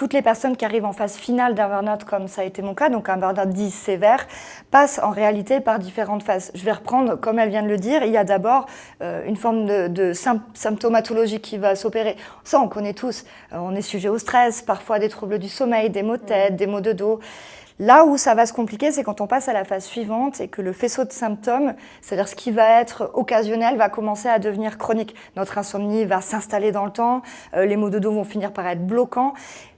toutes les personnes qui arrivent en phase finale d'un burn-out, comme ça a été mon cas, donc un burn-out dit sévère, passent en réalité par différentes phases. Je vais reprendre, comme elle vient de le dire, il y a d'abord une forme de symptomatologie qui va s'opérer. Ça, on connaît tous. On est sujet au stress, parfois des troubles du sommeil, des maux de tête, des maux de dos. Là où ça va se compliquer, c'est quand on passe à la phase suivante et que le faisceau de symptômes, c'est-à-dire ce qui va être occasionnel, va commencer à devenir chronique. Notre insomnie va s'installer dans le temps, les maux de dos vont finir par être bloquants.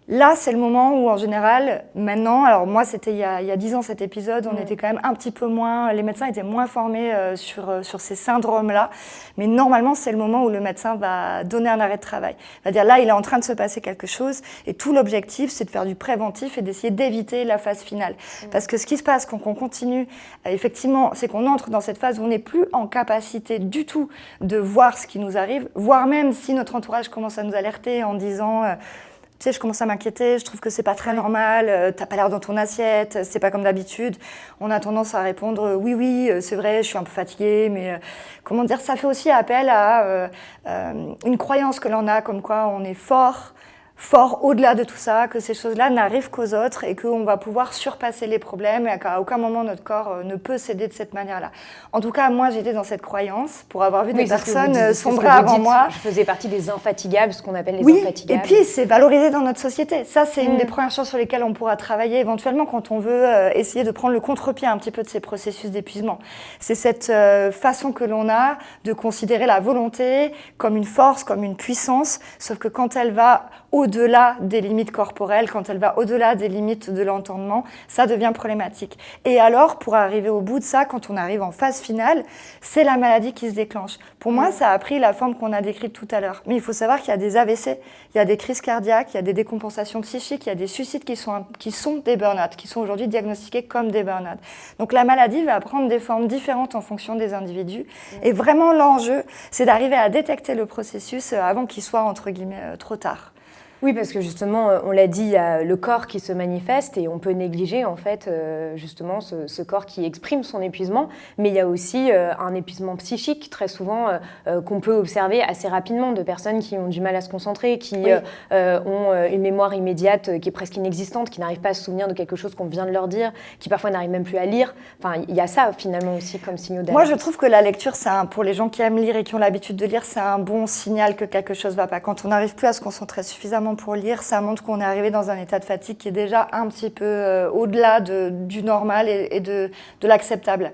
Là, c'est le moment où, en général, maintenant, alors moi, c'était il y a 10 ans cet épisode, on était quand même un petit peu moins, les médecins étaient moins formés sur ces syndromes-là, mais normalement, c'est le moment où le médecin va donner un arrêt de travail. Il va dire, là, il est en train de se passer quelque chose, et tout l'objectif, c'est de faire du préventif et d'essayer d'éviter la phase finale. Parce que ce qui se passe quand on continue, effectivement, c'est qu'on entre dans cette phase où on n'est plus en capacité du tout de voir ce qui nous arrive, voire même si notre entourage commence à nous alerter en disant... Tu sais, je commence à m'inquiéter, je trouve que c'est pas très normal, t'as pas l'air dans ton assiette, c'est pas comme d'habitude. On a tendance à répondre oui, c'est vrai, je suis un peu fatiguée, mais comment dire, ça fait aussi appel à une croyance que l'on a, comme quoi on est fort au-delà de tout ça, que ces choses-là n'arrivent qu'aux autres et qu'on va pouvoir surpasser les problèmes et qu'à aucun moment notre corps ne peut céder de cette manière-là. En tout cas, moi, j'étais dans cette croyance pour avoir vu des personnes sombrer avant moi. Je faisais partie des infatigables, ce qu'on appelle les infatigables. Et puis c'est valorisé dans notre société. Ça, c'est une des premières choses sur lesquelles on pourra travailler éventuellement quand on veut essayer de prendre le contre-pied un petit peu de ces processus d'épuisement. C'est cette façon que l'on a de considérer la volonté comme une force, comme une puissance, sauf que quand elle va au-delà des limites corporelles, quand elle va au-delà des limites de l'entendement, ça devient problématique. Et alors, pour arriver au bout de ça, quand on arrive en phase finale, c'est la maladie qui se déclenche. Pour moi, ça a pris la forme qu'on a décrite tout à l'heure. Mais il faut savoir qu'il y a des AVC, il y a des crises cardiaques, il y a des décompensations psychiques, il y a des suicides qui sont des burn-out, qui sont aujourd'hui diagnostiqués comme des burn-out. Donc la maladie va prendre des formes différentes en fonction des individus. Et vraiment, l'enjeu, c'est d'arriver à détecter le processus avant qu'il soit, entre guillemets, trop tard. Oui, parce que justement, on l'a dit, il y a le corps qui se manifeste et on peut négliger en fait justement ce corps qui exprime son épuisement, mais il y a aussi un épuisement psychique très souvent qu'on peut observer assez rapidement de personnes qui ont du mal à se concentrer, qui ont une mémoire immédiate qui est presque inexistante, qui n'arrivent pas à se souvenir de quelque chose qu'on vient de leur dire, qui parfois n'arrivent même plus à lire. Enfin, il y a ça finalement aussi comme signaux d'alerte. Moi, je trouve que la lecture, pour les gens qui aiment lire et qui ont l'habitude de lire, c'est un bon signal que quelque chose ne va pas. Quand on n'arrive plus à se concentrer suffisamment pour lire, ça montre qu'on est arrivé dans un état de fatigue qui est déjà un petit peu au-delà du normal et de l'acceptable.